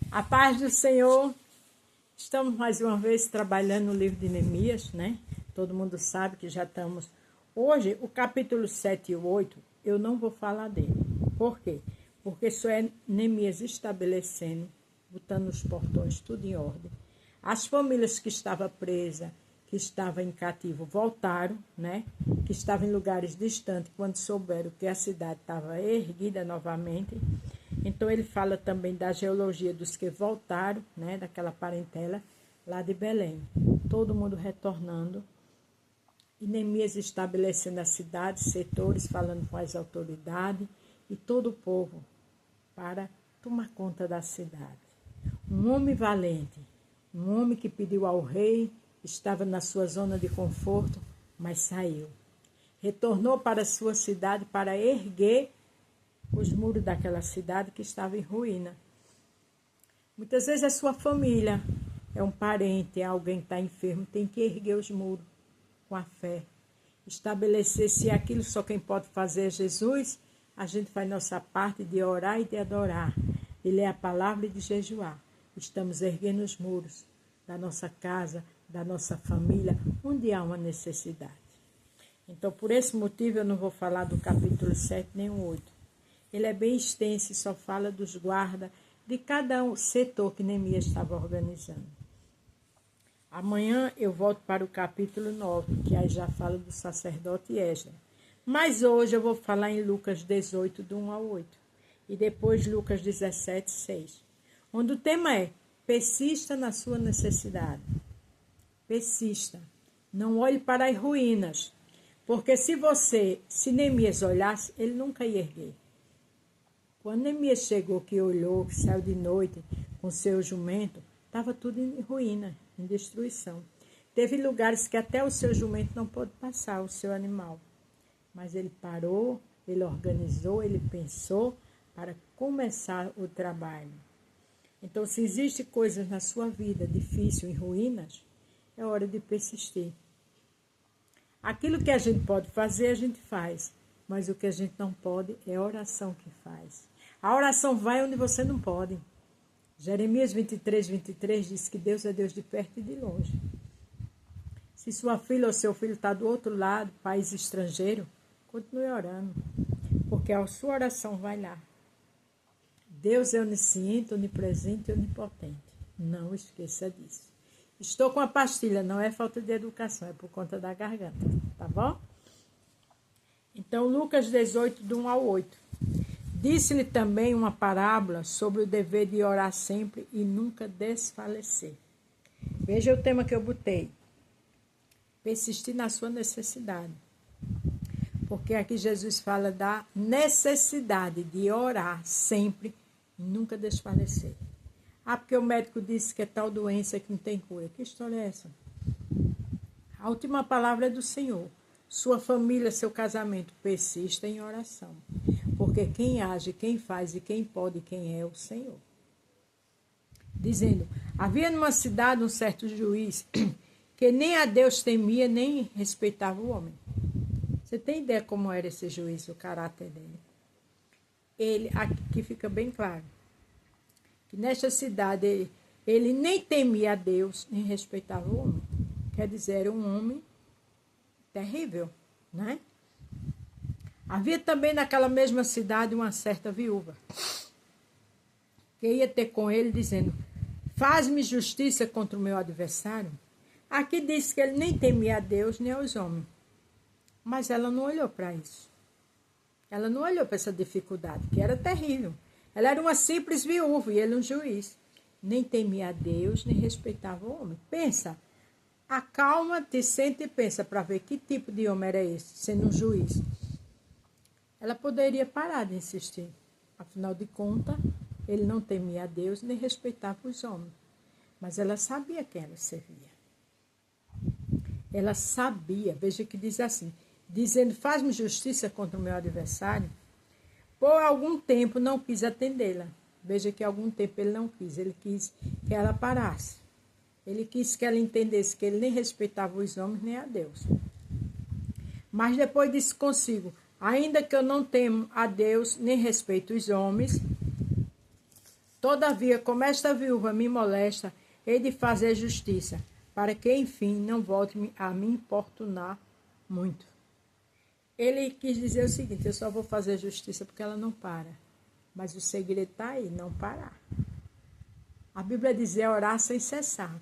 A paz do Senhor. Estamos mais uma vez trabalhando no livro de Neemias, né? Todo mundo sabe que já estamos... Hoje, o capítulo 7 e o 8, eu não vou falar dele. Por quê? Porque só é Neemias estabelecendo, botando os portões tudo em ordem. As famílias que estavam presas, que estavam em cativo, voltaram, né? Que estavam em lugares distantes, quando souberam que a cidade estava erguida novamente. Então, ele fala também da geologia dos que voltaram, né, daquela parentela lá de Belém. Todo mundo retornando. E Neemias estabelecendo as cidades, setores, falando com as autoridades e todo o povo para tomar conta da cidade. Um homem valente, um homem que pediu ao rei, estava na sua zona de conforto, mas saiu. Retornou para a sua cidade para erguer os muros daquela cidade que estava em ruína. Muitas vezes a sua família é um parente, é alguém que está enfermo, tem que erguer os muros com a fé. Estabelecer se aquilo só quem pode fazer é Jesus, a gente faz nossa parte de orar e de adorar, de ler a palavra e de jejuar. Estamos erguendo os muros da nossa casa, da nossa família, onde há uma necessidade. Então, por esse motivo, eu não vou falar do capítulo 7 nem o 8. Ele é bem extenso e só fala dos guardas de cada setor que Neemias estava organizando. Amanhã eu volto para o capítulo 9, que aí já fala do sacerdote Esdras. Mas hoje eu vou falar em Lucas 18, do 1 ao 8. E depois Lucas 17, 6. Onde o tema é: persista na sua necessidade. Persista. Não olhe para as ruínas. Porque se Neemias olhasse, ele nunca ia erguer. Quando Neemias chegou, que olhou, que saiu de noite com seu jumento, estava tudo em ruína, em destruição. Teve lugares que até o seu jumento não pôde passar, o seu animal. Mas ele parou, ele organizou, ele pensou para começar o trabalho. Então, se existem coisas na sua vida difíceis, em ruínas, é hora de persistir. Aquilo que a gente pode fazer, a gente faz. Mas o que a gente não pode é a oração que faz. A oração vai onde você não pode. Jeremias 23, 23 diz que Deus é Deus de perto e de longe. Se sua filha ou seu filho está do outro lado, país estrangeiro, continue orando. Porque a sua oração vai lá. Deus é onisciente, onipresente e onipotente. Não esqueça disso. Estou com a pastilha, não é falta de educação, é por conta da garganta, tá bom? Então, Lucas 18, do 1 ao 8. Disse-lhe também uma parábola sobre o dever de orar sempre e nunca desfalecer. Veja o tema que eu botei. Persistir na sua necessidade. Porque aqui Jesus fala da necessidade de orar sempre e nunca desfalecer. Ah, porque o médico disse que é tal doença que não tem cura. Que história é essa? A última palavra é do Senhor. Sua família, seu casamento, persista em oração. Porque quem age, quem faz e quem pode, quem é o Senhor. Dizendo, havia numa cidade um certo juiz que nem a Deus temia, nem respeitava o homem. Você tem ideia como era esse juiz, o caráter dele? Ele, aqui fica bem claro, que nesta cidade ele nem temia a Deus, nem respeitava o homem. Quer dizer, era um homem terrível, né? Havia também naquela mesma cidade uma certa viúva que ia ter com ele dizendo, faz-me justiça contra o meu adversário. Aqui diz que ele nem temia a Deus nem aos homens. Mas ela não olhou para isso. Ela não olhou para essa dificuldade, que era terrível. Ela era uma simples viúva e ele um juiz. Nem temia a Deus, nem respeitava o homem. Pensa, acalma-te, sente e pensa para ver que tipo de homem era esse, sendo um juiz. Ela poderia parar de insistir. Afinal de contas, ele não temia a Deus, nem respeitava os homens. Mas ela sabia quem ela servia. Ela sabia, veja que diz assim, dizendo, faz-me justiça contra o meu adversário. Por algum tempo não quis atendê-la. Veja que algum tempo ele não quis, ele quis que ela parasse. Ele quis que ela entendesse que ele nem respeitava os homens nem a Deus. Mas depois disse consigo, ainda que eu não temo a Deus nem respeito os homens, Todavia, como esta viúva me molesta, hei de fazer justiça, para que, enfim, não volte a me importunar muito. Ele quis dizer o seguinte: eu só vou fazer justiça porque ela não para. Mas o segredo está aí, não parar. A Bíblia diz orar sem cessar,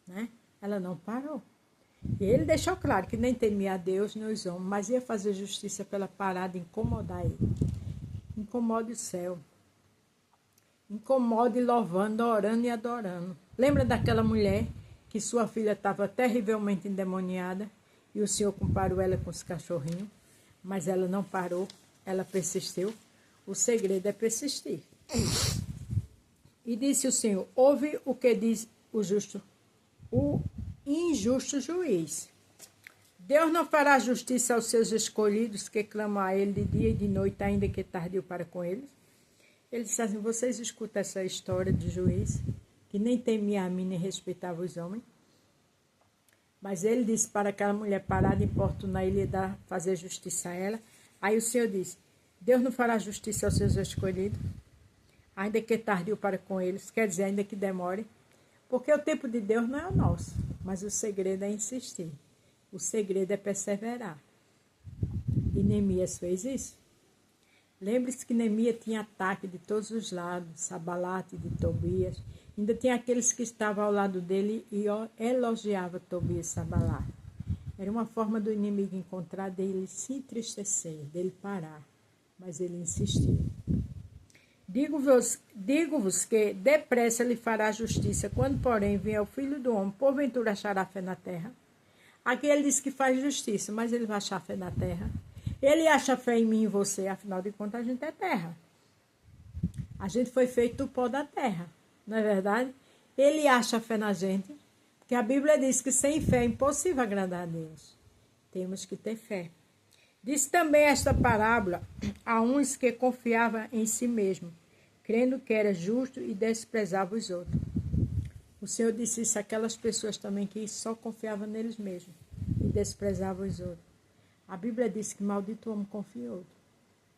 né? Ela não parou. E ele deixou claro que nem temia a Deus nem os homens, mas ia fazer justiça pela parar de incomodar ele. Incomode o céu. Incomode louvando, orando e adorando. Lembra daquela mulher que sua filha estava terrivelmente endemoniada e o Senhor comparou ela com os cachorrinhos? Mas ela não parou, ela persistiu. O segredo é persistir. E disse o Senhor: ouve o que diz o justo, o injusto juiz. Deus não fará justiça aos seus escolhidos que clamam a ele de dia e de noite, ainda que tardio para com eles? Ele disse assim: vocês escutam essa história de juiz que nem temia a mim nem respeitava os homens? Mas ele disse para aquela mulher parar de importunar ele e fazer justiça a ela. Aí o Senhor disse: Deus não fará justiça aos seus escolhidos, ainda que tardio para com eles, quer dizer, ainda que demore, porque o tempo de Deus não é o nosso, mas o segredo é insistir, o segredo é perseverar. E Neemias fez isso. Lembre-se que Neemias tinha ataque de todos os lados, Sabalate, de Tobias, ainda tinha aqueles que estavam ao lado dele e elogiavam Tobias e Sabalate. Era uma forma do inimigo encontrar dele se entristecer, dele parar, mas ele insistiu. Digo-vos que depressa lhe fará justiça, quando, porém, vier o Filho do Homem, porventura achará fé na terra? Aqui ele diz que faz justiça, mas ele vai achar fé na terra. Ele acha fé em mim e em você, afinal de contas a gente é terra. A gente foi feito do pó da terra, não é verdade? Ele acha fé na gente, porque a Bíblia diz que sem fé é impossível agradar a Deus. Temos que ter fé. Diz também esta parábola a uns que confiavam em si mesmo, crendo que era justo e desprezava os outros. O Senhor disse isso àquelas pessoas também que só confiavam neles mesmos e desprezavam os outros. A Bíblia diz que maldito o homem confia em outro.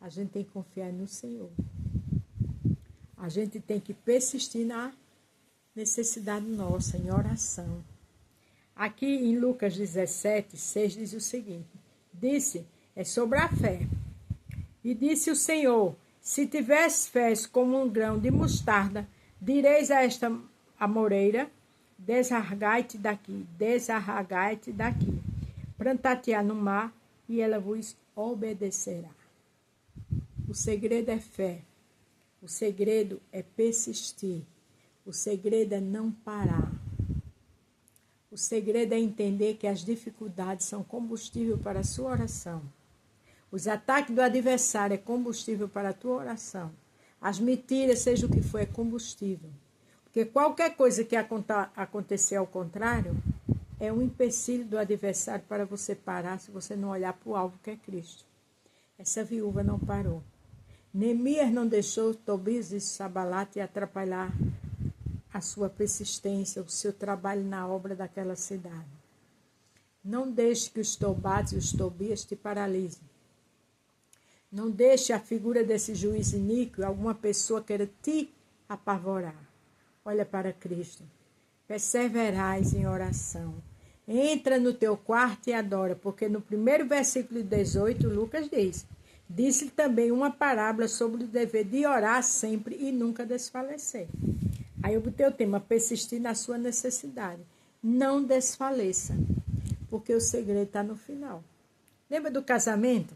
A gente tem que confiar no Senhor. A gente tem que persistir na necessidade nossa, em oração. Aqui em Lucas 17, 6 diz o seguinte: disse, é sobre a fé. E disse o Senhor: se tivesse fé como um grão de mostarda, direis a esta amoreira: desargai-te daqui, plantar-te-á no mar, e ela vos obedecerá. O segredo é fé. O segredo é persistir. O segredo é não parar. O segredo é entender que as dificuldades são combustível para a sua oração. Os ataques do adversário é combustível para a tua oração. As mentiras, seja o que for, é combustível. Porque qualquer coisa que acontecer ao contrário é um empecilho do adversário para você parar se você não olhar para o alvo que é Cristo. Essa viúva não parou. Neemias não deixou Tobias e Sabalate atrapalhar a sua persistência, o seu trabalho na obra daquela cidade. Não deixe que os Tobates e os Tobias te paralisem. Não deixe a figura desse juiz iníquo, alguma pessoa queira te apavorar. Olha para Cristo. Perseverais em oração. Entra no teu quarto e adora, porque no primeiro versículo 18, Lucas diz: disse também uma parábola sobre o dever de orar sempre e nunca desfalecer. Aí eu botei o tema: persistir na sua necessidade. Não desfaleça, porque o segredo está no final. Lembra do casamento?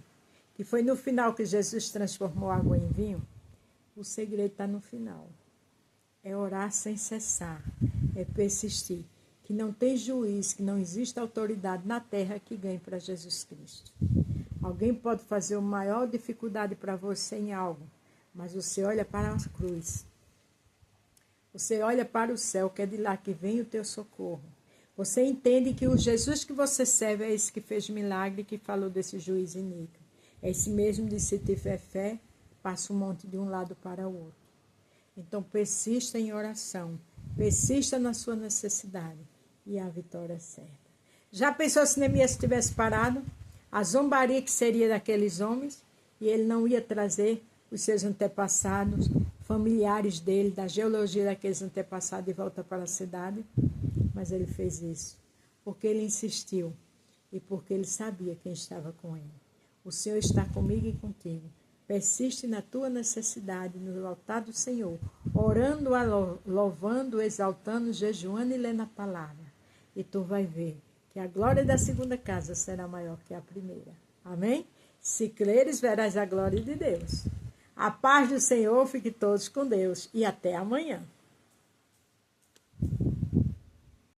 Que foi no final que Jesus transformou água em vinho? O segredo está no final. É orar sem cessar, é persistir. Que não tem juiz, que não existe autoridade na terra que ganhe para Jesus Cristo. Alguém pode fazer a maior dificuldade para você em algo, mas você olha para a cruz. Você olha para o céu, que é de lá que vem o teu socorro. Você entende que o Jesus que você serve é esse que fez milagre, que falou desse juiz iníquo. É esse mesmo de se tiver fé, passa o monte de um lado para o outro. Então persista em oração, persista na sua necessidade e a vitória é certa. Já pensou se Neemias tivesse parado? A zombaria que seria daqueles homens, e ele não ia trazer os seus antepassados familiares dele, da genealogia daqueles antepassados e volta para a cidade. Mas ele fez isso porque ele insistiu e porque ele sabia quem estava com ele. O Senhor está comigo e contigo. Persiste na tua necessidade, no altar do Senhor, orando, louvando, exaltando, jejuando e lendo a palavra. E tu vai ver que a glória da segunda casa será maior que a primeira. Amém? Se creres, verás a glória de Deus. A paz do Senhor, fique todos com Deus e até amanhã.